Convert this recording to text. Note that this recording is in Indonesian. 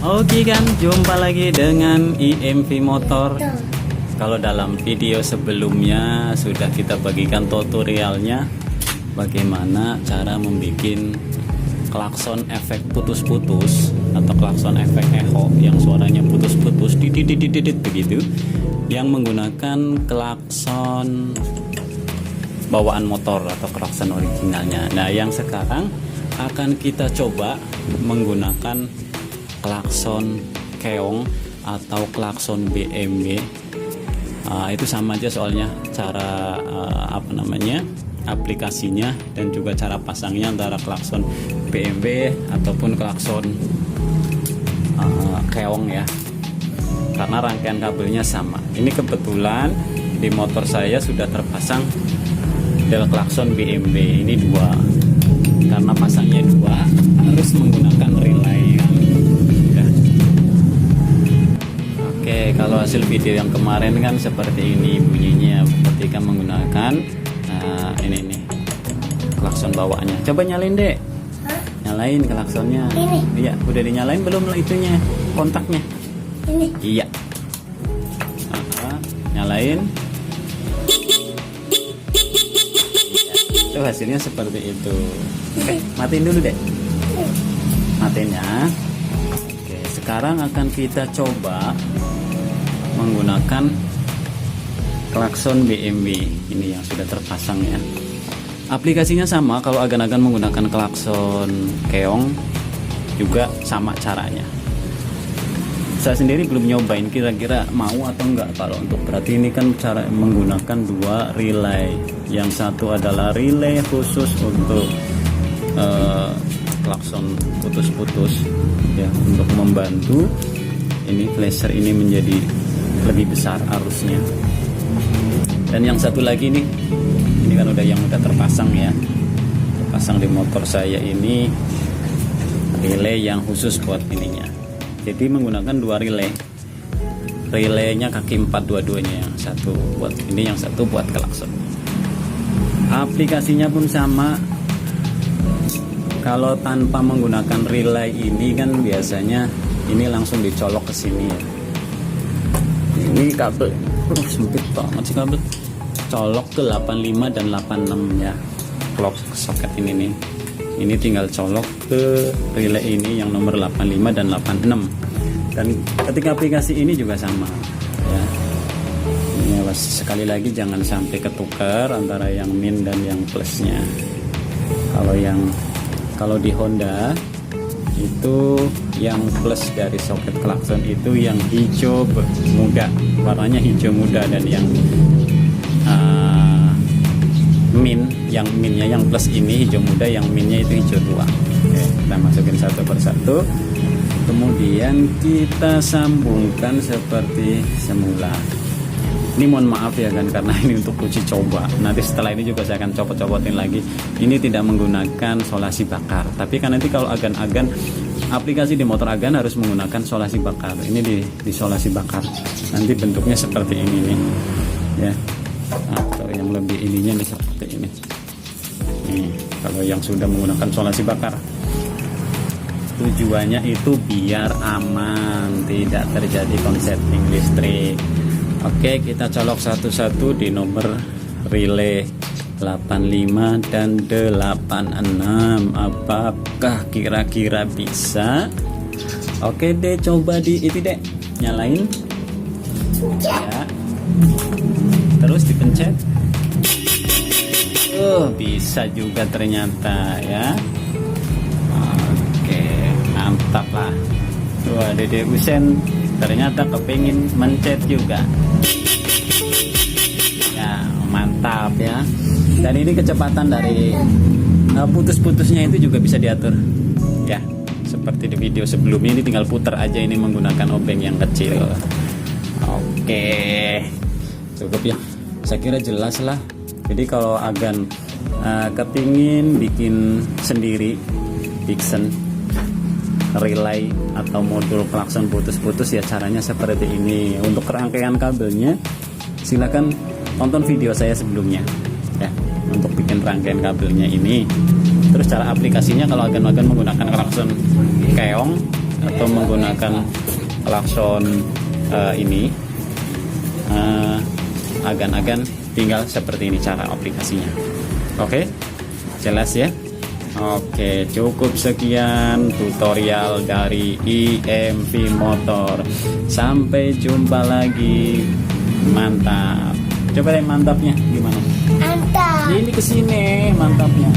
Oke kan, jumpa lagi dengan IMV Motor. Kalau dalam video sebelumnya sudah kita bagikan tutorialnya bagaimana cara membuat klakson efek putus-putus atau klakson efek echo yang suaranya putus-putus didit begitu, yang menggunakan klakson bawaan motor atau klakson originalnya. Nah, yang sekarang akan kita coba menggunakan klakson keong atau klakson BMW. Itu sama aja soalnya cara aplikasinya dan juga cara pasangnya antara klakson BMW ataupun klakson keong ya, karena rangkaian kabelnya sama. Ini kebetulan di motor saya sudah terpasang del klakson BMW ini dua, karena pasangnya dua harus menggunakan relay. Oke, kalau hasil video yang kemarin kan seperti ini bunyinya ketika menggunakan ini nih klakson bawaannya. Coba nyalain dek. Nyalain klaksonnya. Ini. Iya, udah dinyalain belum itunya, kontaknya? Ini. Iya. Nyalain. Itu hasilnya seperti itu. Oke, matiin dulu dek. Matiin ya. Oke, sekarang akan kita coba menggunakan klakson BMW ini yang sudah terpasang ya. Aplikasinya sama, kalau agan-agan menggunakan klakson keong juga sama caranya. Saya sendiri belum nyobain, kira-kira mau atau enggak kalau untuk, berarti ini kan cara menggunakan dua relay. Yang satu adalah relay khusus untuk klakson putus-putus ya, untuk membantu ini flasher ini menjadi lebih besar arusnya. Dan yang satu lagi nih, ini kan udah terpasang ya, terpasang di motor saya ini relay yang khusus buat ininya. Jadi menggunakan dua relay, relaynya kaki 4 dua-duanya, yang satu buat ini, yang satu buat klakson. Aplikasinya pun sama. Kalau tanpa menggunakan relay ini kan biasanya ini langsung dicolok ke sini ya. Ini kabel sempit banget sih kabel, colok ke 85 dan 86 ya, clock soket ini nih. Ini tinggal colok ke relay ini yang nomor 85 dan 86. Dan ketika aplikasi ini juga sama ya. Ini sekali lagi jangan sampai ketukar antara yang min dan yang plusnya. Kalau di Honda itu yang plus dari soket klakson itu yang hijau muda, warnanya hijau muda, dan yang yang minnya, yang plus ini hijau muda, yang minnya itu hijau tua. Oke, kita masukin satu persatu, kemudian kita sambungkan seperti semula. Ini mohon maaf ya kan, karena ini untuk uji coba. Nanti setelah ini juga saya akan copot-copotin lagi. Ini tidak menggunakan solasi bakar, tapi kan nanti kalau agan-agan aplikasi di motor agan harus menggunakan solasi bakar. Ini di solasi bakar, nanti bentuknya seperti ini nih ya, atau yang lebih ininya nih seperti ini nih, kalau yang sudah menggunakan solasi bakar. Tujuannya itu biar aman, tidak terjadi konsleting listrik. Oke, kita colok satu-satu di nomor relay 85 dan 86. Apakah kira-kira bisa? Oke deh, coba di itu deh, nyalain ya, terus dipencet. Bisa juga ternyata ya. Oke, mantap lah. Wah, Dede Usen ternyata kepingin mencet juga ya, mantap ya. Dan ini kecepatan dari putus-putusnya itu juga bisa diatur ya, seperti di video sebelumnya. Ini tinggal putar aja, ini menggunakan obeng yang kecil. Oke, cukup ya, saya kira jelas lah. Jadi kalau agan kepingin bikin sendiri Dixon relay atau modul klakson putus-putus ya, caranya seperti ini. Untuk rangkaian kabelnya silakan tonton video saya sebelumnya ya, untuk bikin rangkaian kabelnya ini. Terus cara aplikasinya kalau agan-agan menggunakan klakson keong atau menggunakan klakson ini, agan-agan tinggal seperti ini cara aplikasinya. Oke, jelas ya? Oke, cukup sekian tutorial dari IMV Motor. Sampai jumpa lagi. Mantap. Coba deh mantapnya gimana? Mantap. Ini kesini mantapnya.